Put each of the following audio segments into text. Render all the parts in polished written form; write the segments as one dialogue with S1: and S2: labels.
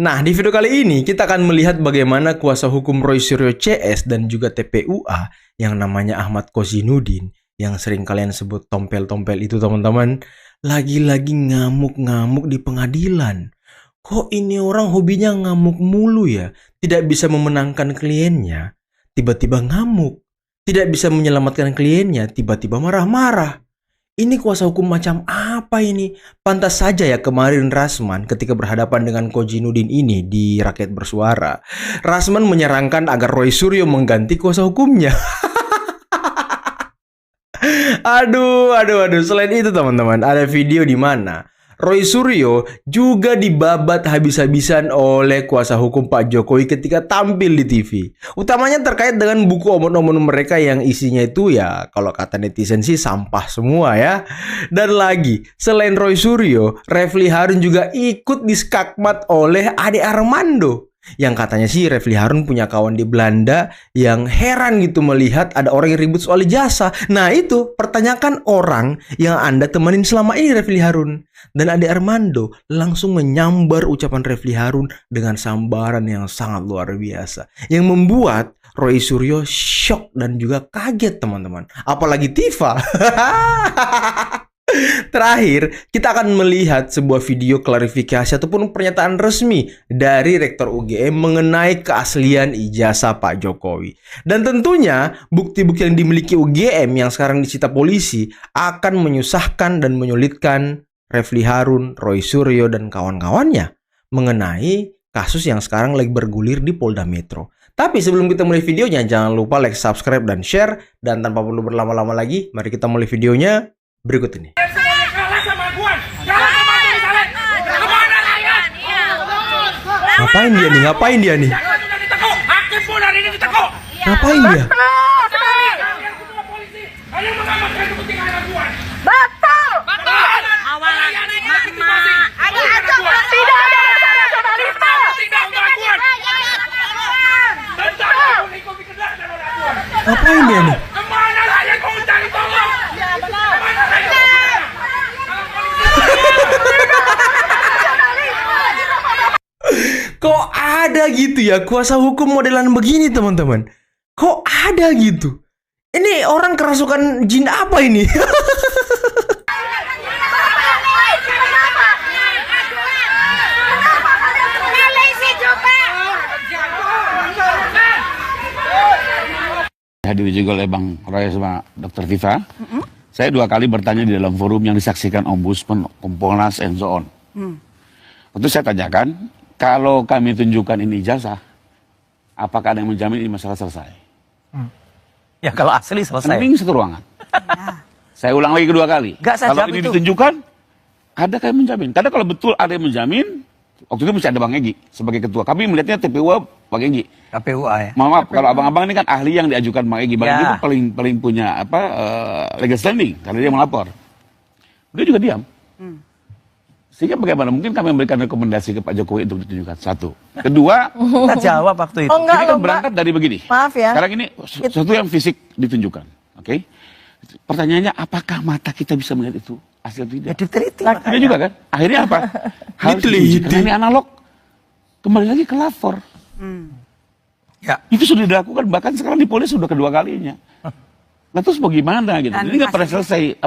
S1: Nah, di video kali ini kita akan melihat bagaimana kuasa hukum Roy Suryo CS dan juga TPUA yang namanya Ahmad Kozinudin, yang sering kalian sebut tompel-tompel itu teman-teman, lagi-lagi ngamuk-ngamuk di pengadilan. Kok ini orang hobinya ngamuk mulu ya? Tidak bisa memenangkan kliennya, tiba-tiba ngamuk. Tidak bisa menyelamatkan kliennya, tiba-tiba marah-marah. Ini kuasa hukum macam apa ini? Pantas saja ya kemarin Rasman ketika berhadapan dengan Kozinudin ini di Rakyat Bersuara. Rasman menyarankan agar Roy Suryo mengganti kuasa hukumnya. Aduh. Selain itu teman-teman, ada video di mana Roy Suryo juga dibabat habis-habisan oleh kuasa hukum Pak Jokowi ketika tampil di TV. Utamanya terkait dengan buku omon-omon mereka yang isinya itu ya kalau kata netizen sih sampah semua ya. Dan lagi, selain Roy Suryo, Refly Harun juga ikut diskakmat oleh Ade Armando. Yang katanya sih Refly Harun punya kawan di Belanda yang heran gitu melihat ada orang yang ribut soal ijazah. Nah itu, pertanyakan orang yang Anda temenin selama ini Refly Harun. Dan Ade Armando langsung menyambar ucapan Refly Harun dengan sambaran yang sangat luar biasa. Yang membuat Roy Suryo shock dan juga kaget teman-teman. Apalagi Tifa. Terakhir, kita akan melihat sebuah video klarifikasi ataupun pernyataan resmi dari Rektor UGM mengenai keaslian ijazah Pak Jokowi. Dan tentunya, bukti-bukti yang dimiliki UGM yang sekarang disita polisi akan menyusahkan dan menyulitkan Refly Harun, Roy Suryo, dan kawan-kawannya mengenai kasus yang sekarang lagi bergulir di Polda Metro. Tapi sebelum kita mulai videonya, jangan lupa like, subscribe, dan share. Dan tanpa perlu berlama-lama lagi, mari kita mulai videonya berikut ini. Ngapain dia nih? Ngapain dia?
S2: Betul. Awalan tidak ada nasionalisme.
S1: Ngapain dia nih?
S2: Kemana lagi kau mencari tolong? Ya benar.
S1: Kok ada gitu ya kuasa hukum modelan begini teman-teman? Kok ada gitu? Ini orang kerasukan jin apa ini?
S3: Hadiri juga oleh Bang Roy sama Dr. Tifa. Saya 2 kali bertanya di dalam forum yang disaksikan Ombudsman, Kompolnas, and so on. Waktu saya tanyakan, kalau kami tunjukkan ini ijazah, apakah ada yang menjamin ini masalah selesai?
S4: Ya kalau asli selesai.
S3: Mending satu ruangan. Saya ulang lagi kedua kali. Kalau ini ditunjukkan, ada yang menjamin. Karena kalau betul ada yang menjamin, waktu itu masih ada Bang Egy sebagai ketua. Kami melihatnya TPUA Bang Egy.
S4: KPUA ya.
S3: Maaf, kalau abang-abang ini kan ahli yang diajukan Bang Egy. Bang Egy itu paling punya legal standing karena dia melapor. Dia juga diam. Sehingga bagaimana mungkin kami memberikan rekomendasi ke Pak Jokowi untuk ditunjukkan. 1. Kedua,
S4: kita jawab waktu itu.
S3: Ini kan berangkat dari begini.
S2: Maaf ya.
S3: Sekarang ini sesuatu yang fisik ditunjukkan. Oke? Pertanyaannya, apakah mata kita bisa melihat itu hasil tidak?
S4: Ya diteliti.
S3: Tidak juga kan? Akhirnya apa? Harus diuji. Karena ini analog. Kembali lagi ke lapor.
S4: Ya.
S3: Itu sudah dilakukan, bahkan sekarang di polisi sudah kedua kalinya. Nah terus bagaimana gitu? Ini nggak pernah selesai,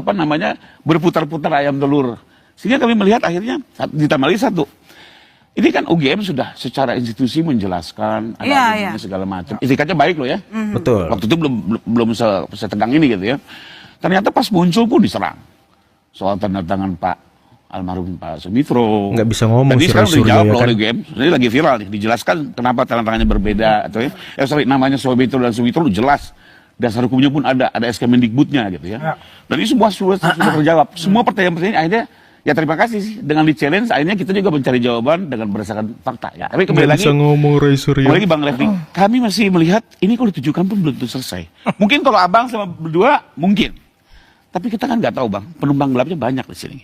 S3: berputar-putar ayam telur. Sehingga kami melihat akhirnya, ditambah lagi 1. Ini kan UGM sudah secara institusi menjelaskan, ada segala macam. Itikadnya baik loh ya.
S1: Betul.
S3: Waktu itu belum setegang ini gitu ya. Ternyata pas muncul pun diserang. Soal tanda tangan Pak almarhum Pak Sumitro.
S1: Nggak bisa ngomong.
S3: Tadi sekarang
S1: Suryo
S3: dijawab
S1: ya
S3: loh
S1: kan?
S3: oleh UGM. Ini lagi viral nih. Dijelaskan kenapa tanda tangannya berbeda. Atau namanya Sumitro dan Sumitro jelas. Dasar hukumnya pun ada SK Mendikbudnya gitu ya. Dan ini semua sudah terjawab. Semua pertanyaan-pertanyaan akhirnya ya terima kasih sih. Dengan di-challenge akhirnya kita juga mencari jawaban dengan berdasarkan fakta ya. Tapi kembali lagi,
S1: bisa ngomong Roy Suryo.
S3: kembali lagi Bang Refly, kami masih melihat ini kalau ditujukan pun belum tentu selesai. Mungkin kalau abang sama berdua mungkin. Tapi kita kan nggak tahu Bang, penumpang gelapnya banyak di sini.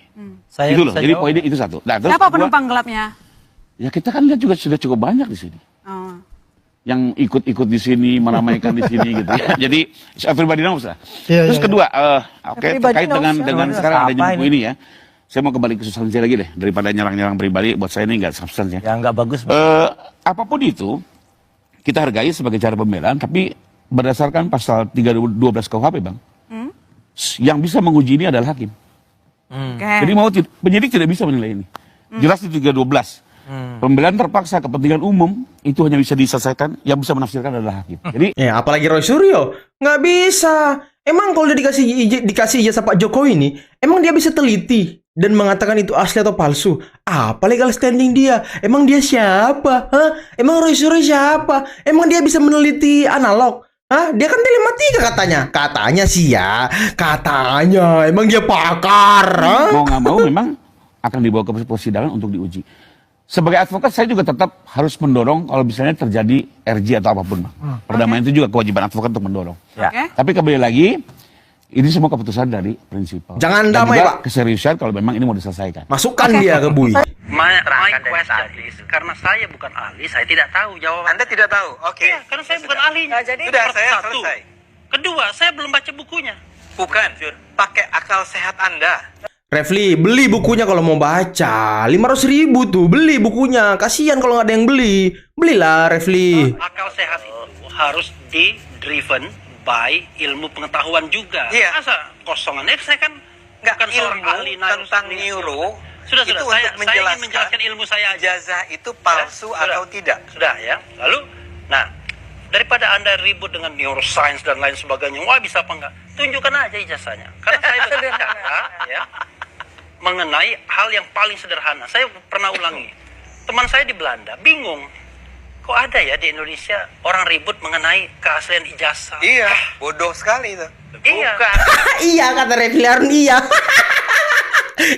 S3: Itu loh, jadi poinnya itu 1. Nah, terus
S2: Siapa
S3: kedua,
S2: penumpang gelapnya?
S3: ya kita kan lihat juga sudah cukup banyak di sini. Yang ikut-ikut di sini, meramaikan di sini gitu ya. Jadi everybody knows lah. Terus kedua, terkait dengan sekarang adanya buku ini ya. Saya mau kembali ke substansi lagi deh, daripada nyerang-nyerang pribadi. Buat saya ini nggak substansi.
S4: Ya nggak bagus.
S3: Apapun itu, kita hargai sebagai cara pembelaan, tapi berdasarkan pasal 312 KUHP, Bang, yang bisa menguji ini adalah hakim. Jadi penyidik tidak bisa menilai ini. Jelas di 312. Pembelaan terpaksa kepentingan umum itu hanya bisa diselesaikan, yang bisa menafsirkan adalah hakim. Jadi
S1: Ya, apalagi Roy Suryo. Nggak bisa. Emang kalau dia dikasih ijazah Pak Jokowi ini, emang dia bisa teliti dan mengatakan itu asli atau palsu? Apa legal standing dia? Emang dia siapa? Hah? Emang Roy Suryo siapa? Emang dia bisa meneliti analog? Hah? Dia kan telematika katanya. Katanya sih ya. Katanya. Emang dia pakar. Hah?
S3: mau nggak mau memang akan dibawa ke persidangan untuk diuji. Sebagai advokat saya juga tetap harus mendorong kalau misalnya terjadi RJ atau apapun, Bang. Perdamaian itu juga kewajiban advokat untuk mendorong.
S4: Ya.
S3: Tapi kembali lagi, ini semua keputusan dari prinsipal.
S1: Jangan
S3: Dan
S1: damai,
S3: juga
S1: Pak.
S3: keseriusan kalau memang ini mau diselesaikan.
S1: Masukkan dia ke bui.
S5: My question is, karena saya bukan ahli, saya tidak tahu jawaban.
S6: Anda tidak tahu? Oke.
S5: Iya, karena saya bukan ahlinya.
S6: Sudah, saya
S5: Satu.
S6: selesai.
S5: Kedua, saya belum baca bukunya.
S6: Bukan. Pakai akal sehat Anda.
S1: Refli, beli bukunya kalau mau baca. 500.000 tuh, beli bukunya. Kasihan kalau nggak ada yang beli. Belilah, Refli.
S5: Akal sehat itu harus di-driven by ilmu pengetahuan juga.
S6: Iya.
S5: Masa kosongan? Saya kan
S6: Nggak,
S5: bukan seorang
S6: ilmu
S5: ahli
S6: tentang neuro.
S5: Sudah,
S6: itu
S5: saya
S6: untuk
S5: ingin menjelaskan ilmu saya aja.
S6: ijazah itu palsu
S5: Sudah.
S6: atau tidak.
S5: Sudah ya. Lalu, nah, daripada Anda ribut dengan neuroscience dan lain sebagainya, wah bisa apa enggak? Tunjukkan aja ijazahnya. Karena saya berbicara ya, mengenai hal yang paling sederhana. Saya pernah ulangi. Teman saya di Belanda bingung. Kok ada ya di Indonesia orang ribut mengenai keaslian ijazah?
S6: Iya, bodoh sekali itu.
S5: Iya.
S1: Iya, kata Refli Harun, iya.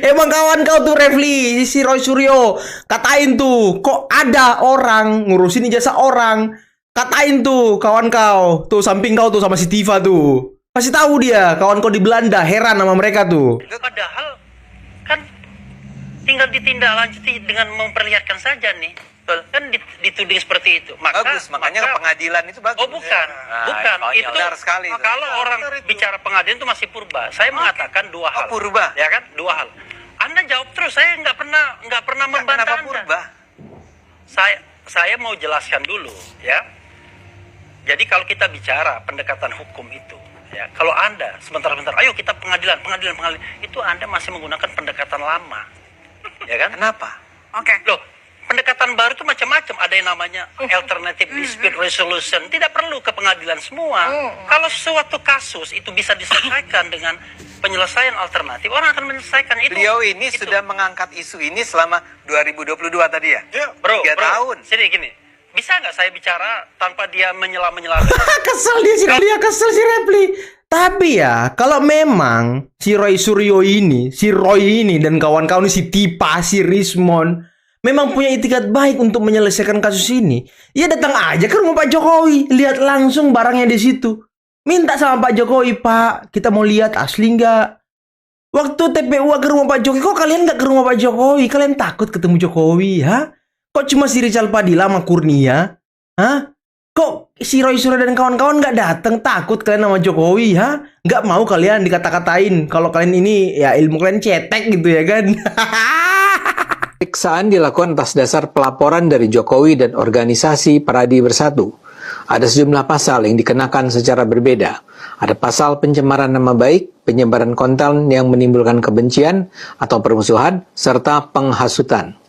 S1: Emang kawan kau tuh Refli, si Roy Suryo. Katain tuh, kok ada orang ngurusin ijazah orang. Katain tuh kawan kau, tuh samping kau tuh sama si Tifa tuh. Kasih tahu dia, kawan kau di Belanda, heran sama mereka tuh.
S5: Padahal kan tinggal ditindaklanjuti dengan memperlihatkan saja nih. Kan dituding seperti itu.
S6: Bagus, makanya pengadilan itu bagus.
S5: Oh bukan, bukan. Itu
S6: benar sekali itu.
S5: kalau orang bicara pengadilan itu masih purba. Saya mengatakan dua hal.
S6: Purba.
S5: Ya kan, dua hal. Anda jawab terus. Saya nggak pernah membantah
S6: Kenapa
S5: Anda.
S6: purba?
S5: Saya mau jelaskan dulu, ya. Jadi kalau kita bicara pendekatan hukum itu, ya, kalau Anda sebentar-bentar, ayo kita pengadilan, itu Anda masih menggunakan pendekatan lama, ya kan?
S6: Kenapa?
S5: Oke. Loh, pendekatan baru itu macam-macam. Ada yang namanya alternative dispute resolution. Tidak perlu ke pengadilan semua. Kalau suatu kasus itu bisa diselesaikan dengan penyelesaian alternatif, orang akan menyelesaikan itu.
S6: Beliau ini sudah mengangkat isu ini selama 2022 tadi ya?
S5: Bro,
S6: 3 tahun.
S5: Sini gini. Bisa nggak saya bicara tanpa dia menyela-menyela?
S1: Kesel dia kesel si Refli. Tapi ya, kalau memang si Roy Suryo ini, si Roy ini dan kawan-kawan si Tipa, si Rismon memang punya itikat baik untuk menyelesaikan kasus ini, ya datang aja ke rumah Pak Jokowi, lihat langsung barangnya di situ. Minta sama Pak Jokowi, Pak, kita mau lihat asli nggak? Waktu TPU ke rumah Pak Jokowi, kok kalian nggak ke rumah Pak Jokowi? Kalian takut ketemu Jokowi, ha? Kok cuma si Rizal Padilla sama Kurnia? Hah? Kok si Roy Suryo dan kawan-kawan nggak datang? Takut kalian sama Jokowi, ha? Nggak mau kalian dikata-katain kalau kalian ini ya ilmu kalian cetek gitu ya kan?
S7: Pemeriksaan dilakukan atas dasar pelaporan dari Jokowi dan organisasi Peradi Bersatu. Ada sejumlah pasal yang dikenakan secara berbeda. Ada pasal pencemaran nama baik, penyebaran konten yang menimbulkan kebencian atau permusuhan, serta penghasutan.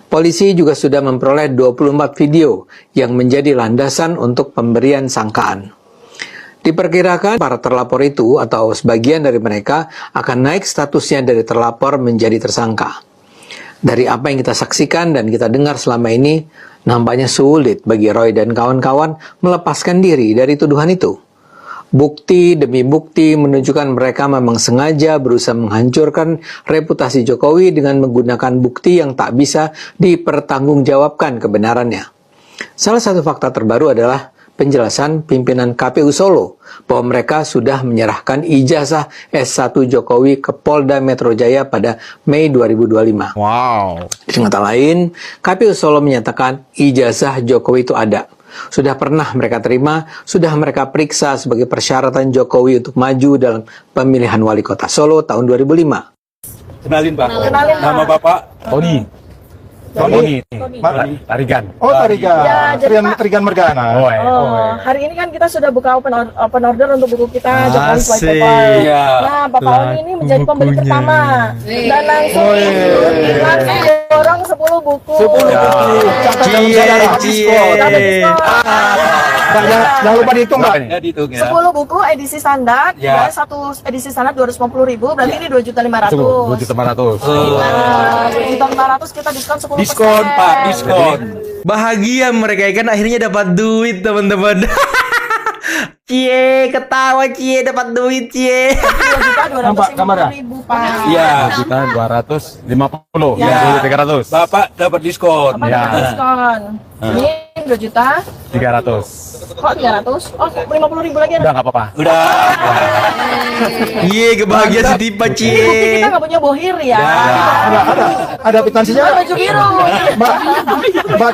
S7: Polisi juga sudah memperoleh 24 video yang menjadi landasan untuk pemberian sangkaan. Diperkirakan para terlapor itu atau sebagian dari mereka akan naik statusnya dari terlapor menjadi tersangka. Dari apa yang kita saksikan dan kita dengar selama ini, nampaknya sulit bagi Roy dan kawan-kawan melepaskan diri dari tuduhan itu. Bukti demi bukti menunjukkan mereka memang sengaja berusaha menghancurkan reputasi Jokowi dengan menggunakan bukti yang tak bisa dipertanggungjawabkan kebenarannya. Salah satu fakta terbaru adalah penjelasan pimpinan KPU Solo bahwa mereka sudah menyerahkan ijazah S1 Jokowi ke Polda Metro Jaya pada Mei 2025.
S1: Wow.
S7: Dengan kata lain, KPU Solo menyatakan ijazah Jokowi itu ada. Sudah pernah mereka terima, sudah mereka periksa sebagai persyaratan Jokowi untuk maju dalam pemilihan wali kota Solo tahun 2005.
S8: Kenalin Pak.
S9: Kenalin, Pak.
S8: Nama Bapak Tony. Tony. Tarigan.
S10: Oh, Tarigan.
S9: Ya, jadi, Pak,
S10: Tarigan Mergana.
S9: hari ini kan kita sudah buka open order untuk buku kita Jokowi White
S1: Asik.
S9: Paper.
S8: Iya.
S9: Nah, Bapak Oni ini menjadi pembeli
S1: bukunya.
S9: pertama dan langsung dorong 10 buku.
S10: 10 buku. Catat dalam sejarah.
S9: Dapat diskon.
S10: Jangan lupa dihitung, Mbak.
S8: Ya dihitung ya.
S9: 10 buku edisi standar,
S8: Ya.
S9: dan satu edisi standar 250.000, berarti ini 2.500.000.
S8: 2.500.000.
S9: Nah, 2.500.000 kita diskon 10%.
S8: Diskon Pak, diskon.
S1: Bahagia mereka kan akhirnya dapat duit teman-teman. Cie, ketawa Cie dapat duit Cie.
S9: 2.250.000, Pak.
S8: Iya, kita 250.
S9: Ya.
S8: Ya, 300. Bapak dapat diskon.
S9: Apa dapat diskon? Ini 2 juta.
S8: 300.
S9: Kok 300? Oh, 50.000 lagi ada.
S8: Udah nggak apa-apa. Udah.
S1: Iya, kebahagiaan si Tipa
S9: Ini bukti
S1: Cie.
S9: kita nggak punya bohir ya.
S10: Ada kwitansinya.
S9: Oh, baju biru.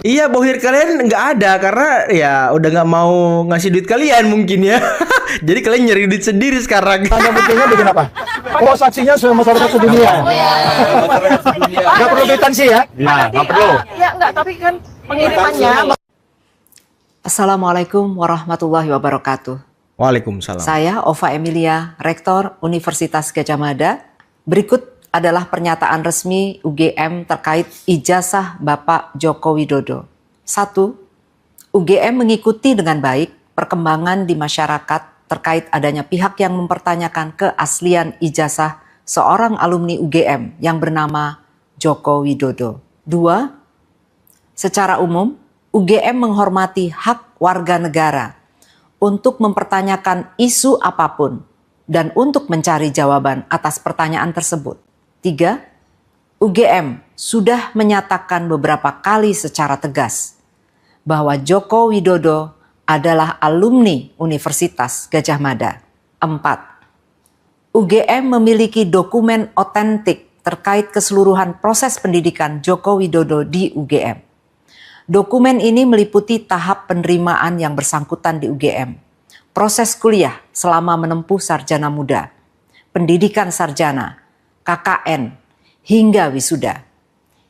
S1: Iya, bohir kalian nggak ada karena ya udah nggak mau ngasih duit kalian mungkin ya. Jadi kalian nyari duit sendiri sekarang.
S10: Tanda buktinya bikin apa? Oh, saksinya sudah masyarakat sedunia. Nggak perlu kwitansi ya?
S8: Ya, nggak perlu.
S9: Ya enggak, tapi kan pengirimannya.
S11: Assalamualaikum warahmatullahi wabarakatuh.
S1: Waalaikumsalam.
S11: Saya Ova Emilia, Rektor Universitas Gadjah Mada. Berikut adalah pernyataan resmi UGM terkait ijazah Bapak Joko Widodo. 1. UGM mengikuti dengan baik perkembangan di masyarakat terkait adanya pihak yang mempertanyakan keaslian ijazah seorang alumni UGM yang bernama Joko Widodo. 2. Secara umum, UGM menghormati hak warga negara untuk mempertanyakan isu apapun dan untuk mencari jawaban atas pertanyaan tersebut. 3. UGM sudah menyatakan beberapa kali secara tegas bahwa Joko Widodo adalah alumni Universitas Gadjah Mada. 4. UGM memiliki dokumen otentik terkait keseluruhan proses pendidikan Joko Widodo di UGM. Dokumen ini meliputi tahap penerimaan yang bersangkutan di UGM, proses kuliah selama menempuh sarjana muda, pendidikan sarjana, KKN, hingga wisuda.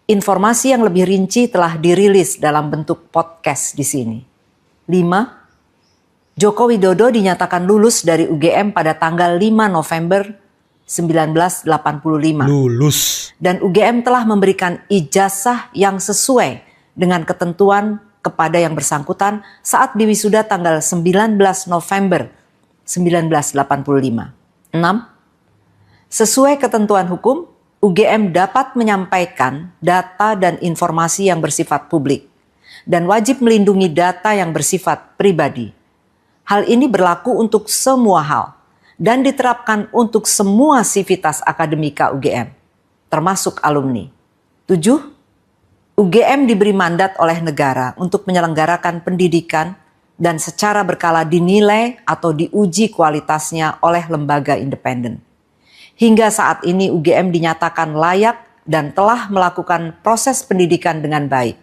S11: Informasi yang lebih rinci telah dirilis dalam bentuk podcast di sini. 5. Joko Widodo dinyatakan lulus dari UGM pada tanggal 5 November 1985.
S1: Lulus.
S11: Dan UGM telah memberikan ijazah yang sesuai dengan ketentuan kepada yang bersangkutan saat diwisuda tanggal 19 November 1985. 6. Sesuai ketentuan hukum, UGM dapat menyampaikan data dan informasi yang bersifat publik dan wajib melindungi data yang bersifat pribadi. Hal ini berlaku untuk semua hal dan diterapkan untuk semua sivitas akademika UGM, termasuk alumni. 7. UGM diberi mandat oleh negara untuk menyelenggarakan pendidikan dan secara berkala dinilai atau diuji kualitasnya oleh lembaga independen. Hingga saat ini UGM dinyatakan layak dan telah melakukan proses pendidikan dengan baik.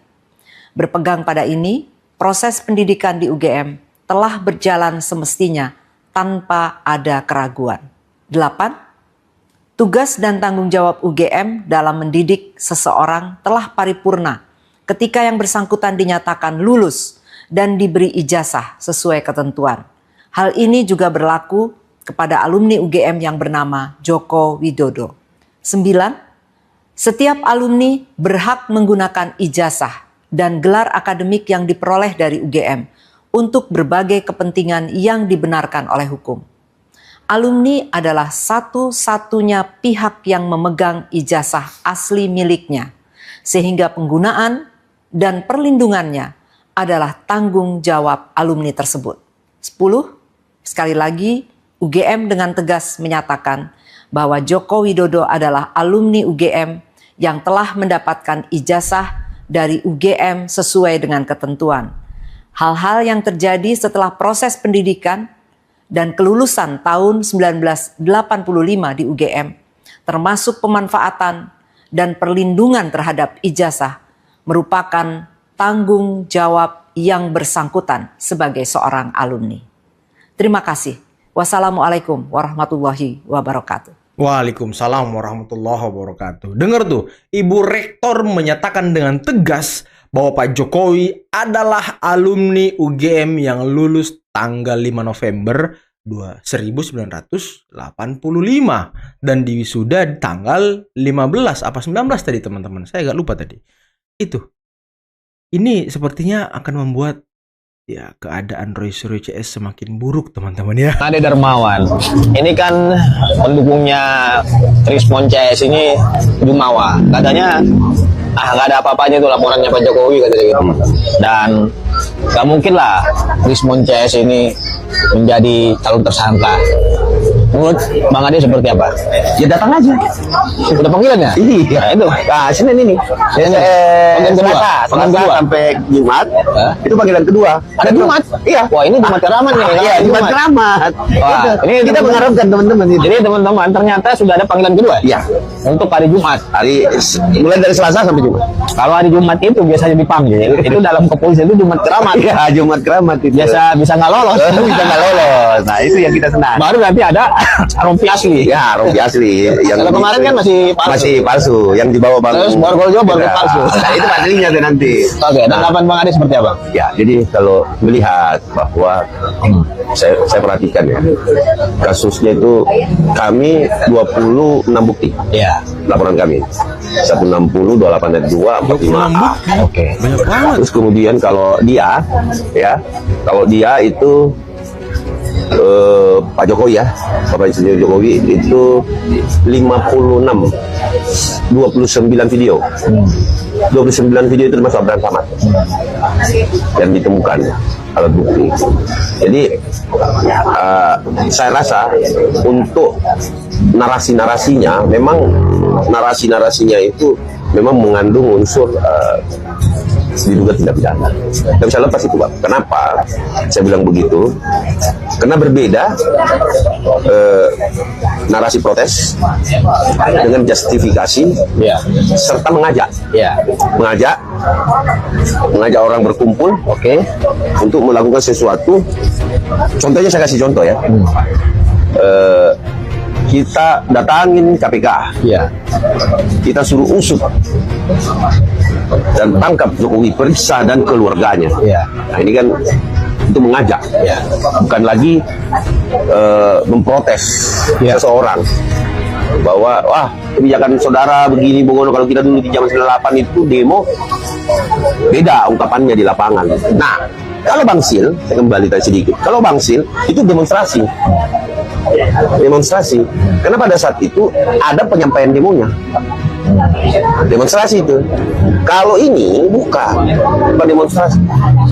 S11: Berpegang pada ini, proses pendidikan di UGM telah berjalan semestinya tanpa ada keraguan. 8. Tugas dan tanggung jawab UGM dalam mendidik seseorang telah paripurna ketika yang bersangkutan dinyatakan lulus dan diberi ijazah sesuai ketentuan. Hal ini juga berlaku kepada alumni UGM yang bernama Joko Widodo. 9. Setiap alumni berhak menggunakan ijazah dan gelar akademik yang diperoleh dari UGM untuk berbagai kepentingan yang dibenarkan oleh hukum. Alumni adalah satu-satunya pihak yang memegang ijazah asli miliknya, sehingga penggunaan dan perlindungannya adalah tanggung jawab alumni tersebut. 10. Sekali lagi, UGM dengan tegas menyatakan bahwa Joko Widodo adalah alumni UGM yang telah mendapatkan ijazah dari UGM sesuai dengan ketentuan. Hal-hal yang terjadi setelah proses pendidikan dan kelulusan tahun 1985 di UGM, termasuk pemanfaatan dan perlindungan terhadap ijazah, merupakan tanggung jawab yang bersangkutan sebagai seorang alumni. Terima kasih. Wassalamualaikum warahmatullahi wabarakatuh.
S1: Waalaikumsalam warahmatullahi wabarakatuh. Dengar tuh, Ibu Rektor menyatakan dengan tegas bahwa Pak Jokowi adalah alumni UGM yang lulus tanggal 5 November 1985 dan diwisuda di tanggal 15 apa 19 tadi teman-teman. Saya agak lupa tadi. Itu. Ini sepertinya akan membuat ya keadaan Roy Suryo CS semakin buruk teman-teman ya.
S12: Ade Darmawan, ini kan pendukungnya Rismon CS ini Jumawa. Katanya nggak ada apa-apanya itu laporannya Pak Jokowi katanya gitu. Dan nggak mungkin lah Rismon CS ini menjadi calon tersangka. Menurut Bang Ade seperti apa? Ya datang aja. Udah panggilan ya? Iya. Itu. Nah, Senin ini. Panggilan kedua. Panggilan kedua sampai Jumat. Itu panggilan kedua. Ada Jumat? Iya. Wah, ini Jumat keramat nih. Iya, Jumat keramat. Wah, ini kita mengharapkan teman-teman. Jadi teman-teman ternyata sudah ada panggilan kedua. Iya. Untuk hari Jumat. Mulai dari Selasa sampai Jumat. Kalau hari Jumat itu biasanya dipanggil. Itu dalam kepolisian itu Jumat keramat. Iya, Jumat keramat itu. Biasa bisa nggak lolos. Bisa nggak lolos. Nah, itu yang kita senang. Baru nanti ada rompi asli. Ya, rompi asli. Yang kalau kemarin kan masih palsu. Yang dibawa Bang. Terus Borgol baru palsu. Nah, itu aslinya tuh nanti. Oke, tanggapan Bang Ade seperti apa? Ya, jadi kalau melihat bahwa saya perhatikan ya. Kasusnya itu kami 26 bukti. Ya. Laporan kami. 160, 28 dan 2, 45. Oke. Banyak banget. Terus kemudian kalau dia itu Pak Jokowi ya, Bapak Insinyur Jokowi itu 56, 29 video. 29 video itu termasuk Abraham Samad yang ditemukan alat bukti. Jadi saya rasa untuk narasi-narasinya memang narasi-narasinya itu memang mengandung unsur diduga tindak pidana. Tidak bisa lepas itu, Pak. Kenapa saya bilang begitu? Karena berbeda narasi protes dengan justifikasi serta mengajak, mengajak orang berkumpul, untuk melakukan sesuatu. Contohnya saya kasih contoh ya. Kita datangin KPK, kita suruh usut dan tangkap Jokowi, periksa dan keluarganya. Nah ini kan itu mengajak, bukan lagi memprotes seseorang bahwa wah kebijakan saudara begini Bongono. Kalau kita dulu di zaman 98 itu demo, beda ungkapannya di lapangan. Nah kalau Bang Sil, saya kembali tadi sedikit, kalau Bang Sil itu demonstrasi. Karena pada saat itu ada penyampaian demonya, demonstrasi itu. Kalau ini bukan demonstrasi,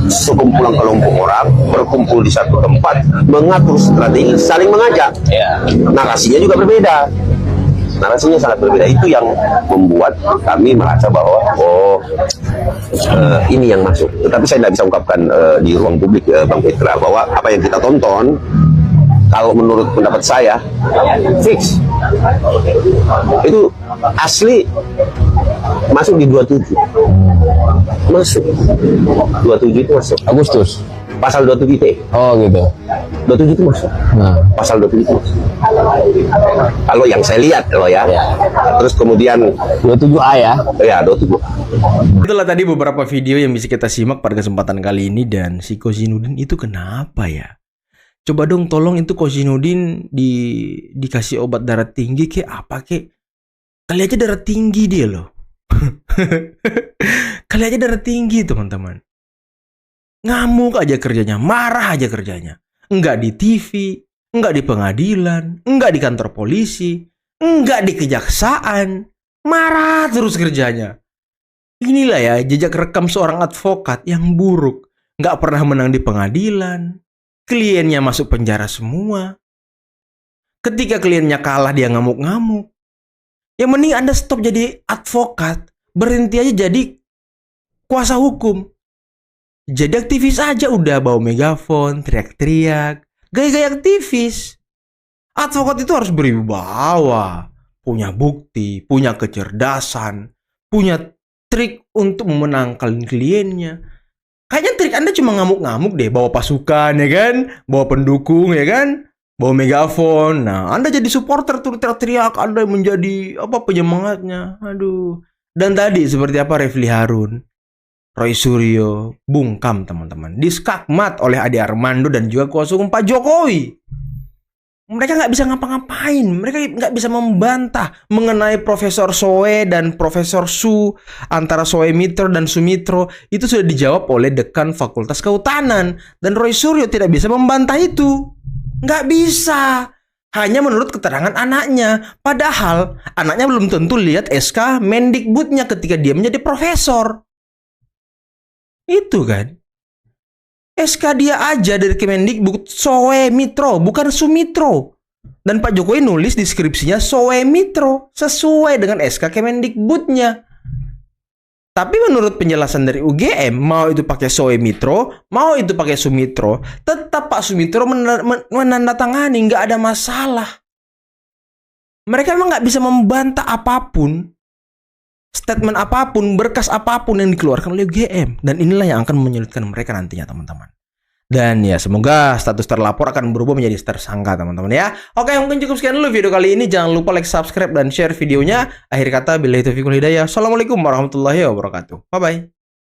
S12: sekumpulan kelompok orang berkumpul di satu tempat, mengatur strategi, saling mengajak. Narasinya juga berbeda, narasinya sangat berbeda. Itu yang membuat kami merasa bahwa ini yang masuk. Tetapi saya tidak bisa ungkapkan di ruang publik, Bang Petra, bahwa apa yang kita tonton, kalau menurut pendapat saya fix itu asli masuk di 27, masuk 27 itu masuk Agustus pasal 27 T. Oh gitu. 27 itu masuk. Nah, pasal 27 itu masuk. Kalau yang saya lihat ya. Terus kemudian 27A ya. Ya, 27.
S1: Itulah tadi beberapa video yang bisa kita simak pada kesempatan kali ini. Dan si Kozinudin itu kenapa ya? Coba dong tolong itu Kozinudin dikasih obat darah tinggi kek apa kek. Kali aja darah tinggi dia loh. Kali aja darah tinggi teman-teman. Ngamuk aja kerjanya, marah aja kerjanya. Enggak di TV, enggak di pengadilan, enggak di kantor polisi, enggak di kejaksaan. Marah terus kerjanya. Inilah ya jejak rekam seorang advokat yang buruk. Enggak pernah menang di pengadilan. Kliennya masuk penjara semua. Ketika kliennya kalah dia ngamuk-ngamuk. Yang mending Anda stop jadi advokat. Berhenti aja jadi kuasa hukum. Jadi aktivis aja udah bawa megafon, teriak-teriak. Gaya-gaya aktivis. Advokat itu harus berwibawa. Punya bukti, punya kecerdasan. Punya trik untuk memenangkan kliennya. Kayaknya trik Anda cuma ngamuk-ngamuk deh. Bawa pasukan ya kan. Bawa pendukung ya kan. bawa megafon. Nah, Anda jadi supporter tuh teriak-teriak, Anda menjadi penyemangatnya. Aduh. Dan tadi seperti apa Refli Harun, Roy Suryo, bungkam teman-teman, diskakmat oleh Ade Armando dan juga kuasa hukum Pak Jokowi. Mereka nggak bisa ngapa-ngapain, mereka nggak bisa membantah mengenai Profesor Soe dan Profesor Su, antara Soe Mitro dan Sumitro. Itu sudah dijawab oleh Dekan Fakultas Kehutanan, dan Roy Suryo tidak bisa membantah itu. Nggak bisa, hanya menurut keterangan anaknya. Padahal anaknya belum tentu lihat SK Mendikbudnya ketika dia menjadi profesor. Itu kan, SK dia aja dari Kemendikbud Soe Mitro, bukan Sumitro. Dan Pak Jokowi nulis di skripsinya Soe Mitro, sesuai dengan SK Kemendikbudnya. Tapi menurut penjelasan dari UGM, mau itu pakai Soe Mitro, mau itu pakai Sumitro, tetap Pak Sumitro menandatangani, nggak ada masalah. Mereka memang nggak bisa membantah apapun, statement apapun, berkas apapun yang dikeluarkan oleh UGM. Dan inilah yang akan menyulitkan mereka nantinya teman-teman. Dan ya semoga status terlapor akan berubah menjadi tersangka teman-teman ya. Oke, mungkin cukup sekian dulu video kali ini. Jangan lupa like, subscribe, dan share videonya. Akhir kata, billahi taufiq wal hidayah. Assalamualaikum warahmatullahi wabarakatuh. Bye-bye.